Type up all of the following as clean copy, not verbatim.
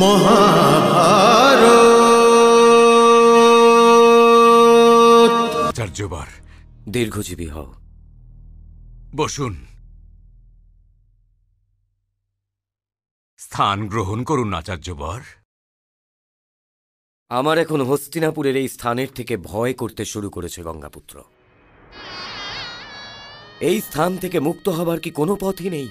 মহাভারত। আচার্যবর, দীর্ঘজীবী হও। বসুন, স্থান গ্রহণ করুন আচার্যবর। আমার এখন হস্তিনাপুরের এই স্থানের থেকে ভয় করতে শুরু করেছে গঙ্গাপুত্র। এই স্থান থেকে মুক্ত হবার কি কোনো পথই নেই?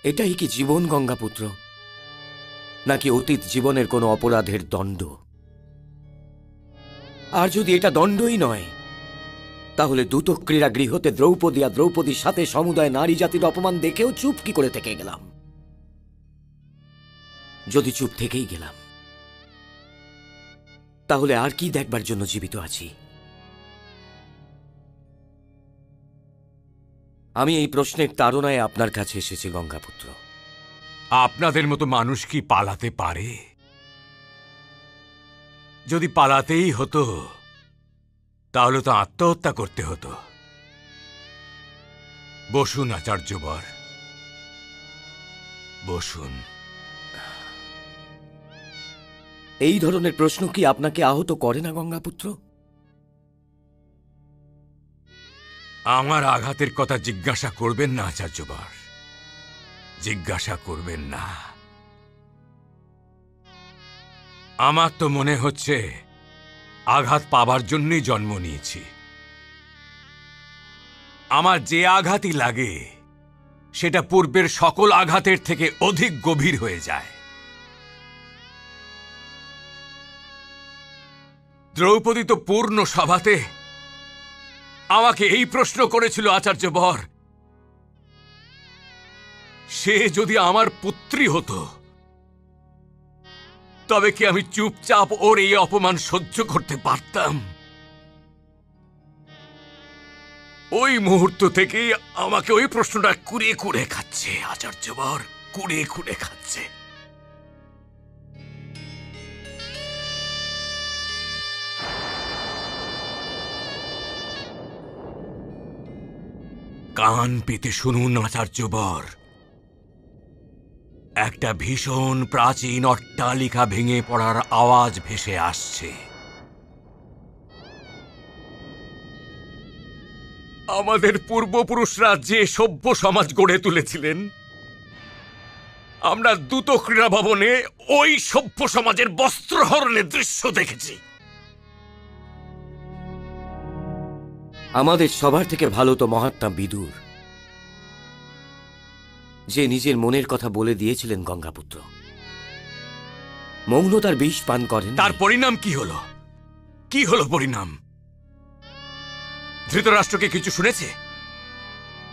এটাই কি জীবন গঙ্গাপুত্র, নাকি অতীত জীবনের কোনো অপরাধের দণ্ড? আর যদি এটা দণ্ডই নয়, তাহলে দ্যুতক্রীড়া গৃহতে দ্রৌপদী আর দ্রৌপদীর সাথে সমুদায় নারী জাতির অপমান দেখেও চুপ কি করে থেকে গেলাম? যদি চুপ থেকেই গেলাম, তাহলে আর কি দেখবার জন্য জীবিত আছি? আমি এই প্রশ্নের তাড়নায় আপনার কাছে এসেছি গঙ্গাপুত্র। আপনাদের মতো মানুষ কি পালাতে পারে? যদি পালাতেই হতো তাহলে তো আত্মহত্যা করতে হতো। বসুন আচার্যবর, বসুন। এই ধরনের প্রশ্ন কি আপনাকে আহত করে না গঙ্গাপুত্র? আমার আঘাতের কথা জিজ্ঞাসা করবেন না আচার্যবর, জিজ্ঞাসা করবেন না। আমার তো মনে হচ্ছে আঘাত পাবার জন্যই জন্ম নিয়েছি। আমার যে আঘাতই লাগে সেটা পূর্বের সকল আঘাতের থেকে অধিক গভীর হয়ে যায়। দ্রৌপদী তো পূর্ণ সভাতে আমাকে এই প্রশ্ন করেছিল আচার্যবর, সে যদি আমার পুত্রী হতো তবে কি আমি চুপচাপ ওর এই অপমান সহ্য করতে পারতাম? ওই মুহূর্ত থেকেই আমাকে ওই প্রশ্নটা কুড়ে কুড়ে খাচ্ছে আচার্যবর, কুড়ে কুড়ে খাচ্ছে। কান পেতে শুনুন আচার্যবর, একটা ভীষণ প্রাচীন অট্টালিকা ভেঙে পড়ার আওয়াজ ভেসে আসছে। আমাদের পূর্বপুরুষরা যে সভ্য সমাজ গড়ে তুলেছিলেন, আমরা দ্যুতক্রীড়া ভবনে ওই সভ্য সমাজের বস্ত্রহরণের দৃশ্য দেখেছি। আমাদের সবার থেকে ভালো তো মহাত্মা বিদুর, যে নিজের মনের কথা বলে দিয়েছিলেন গঙ্গাপুত্র। মৌনতার বিষ পান করেন। তার পরিণাম কি হলো? কি হলো পরিণাম? ধৃতরাষ্ট্রকে কিছু শুনেছে?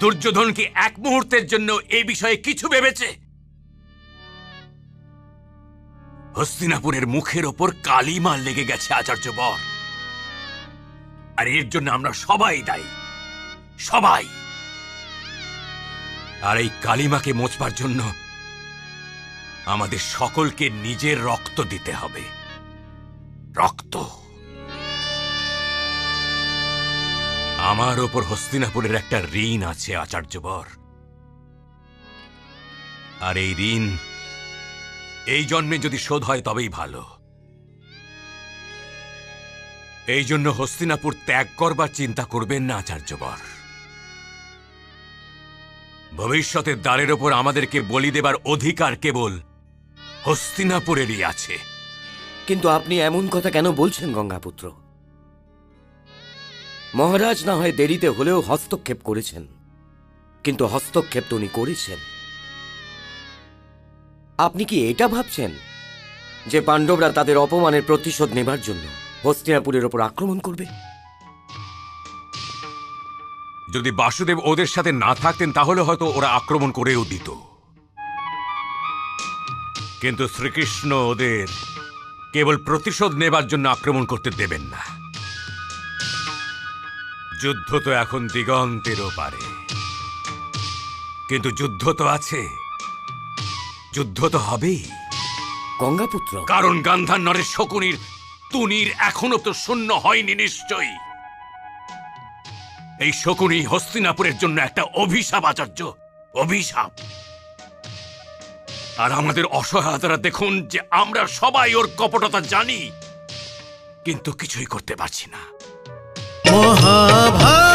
দুর্যোধন কি এক মুহূর্তের জন্য এই বিষয়ে কিছু ভেবেছে? হস্তিনাপুরের মুখের ওপর কালিমা লেগে গেছে আচার্যবর, আর এর জন্য আমরা সবাই দায়ী, সবাই। আর এই কালিমাকে মোছবার জন্য আমাদের সকলকে নিজের রক্ত দিতে হবে। রক্ত। আমার ওপর হস্তিনাপুরের একটা ঋণ আছে আচার্যবর, আর এই ঋণ এই জন্মে যদি শোধ হয় তবেই ভালো। এই জন্য হস্তিনাপুর ত্যাগ করবার চিন্তা করবেন না আচার্যবর। ভবিষ্যতের দ্বারের ওপর আমাদেরকে বলি দেবার অধিকার কেবল হস্তিনাপুরেরই আছে। কিন্তু আপনি এমন কথা কেন বলছেন গঙ্গাপুত্র? মহারাজ না হয় দেরিতে হলেও হস্তক্ষেপ করেছেন, কিন্তু হস্তক্ষেপ তো উনি করেছেন। আপনি কি এটা ভাবছেন যে পাণ্ডবরা তাদের অপমানের প্রতিশোধ নেবার জন্য হস্তিনাপুরের ওপর আক্রমণ করবে? যদি বাসুদেব ওদের সাথে না থাকতেন তাহলে হয়তো ওরা আক্রমণ করেও দিত, কিন্তু শ্রীকৃষ্ণ ওদের কেবল প্রতিশোধ নেবার জন্য আক্রমণ করতে দেবেন না। যুদ্ধ তো এখন দিগন্তেরও পারে, কিন্তু যুদ্ধ তো আছে, যুদ্ধ তো হবেই গঙ্গাপুত্র। কারণ গান্ধার নরের শকুনির তুনির এখনো তো শূন্য হয়নি নিশ্চয়ই। এই শকুনি হস্তিনাপুরের জন্য একটা অভিশাপ আচার্য, অভিশাপ। আর আমাদের অসহায়তারা দেখুন যে আমরা সবাই ওর কপটতা জানি, কিন্তু কিছুই করতে পারছি না। মহাভারত।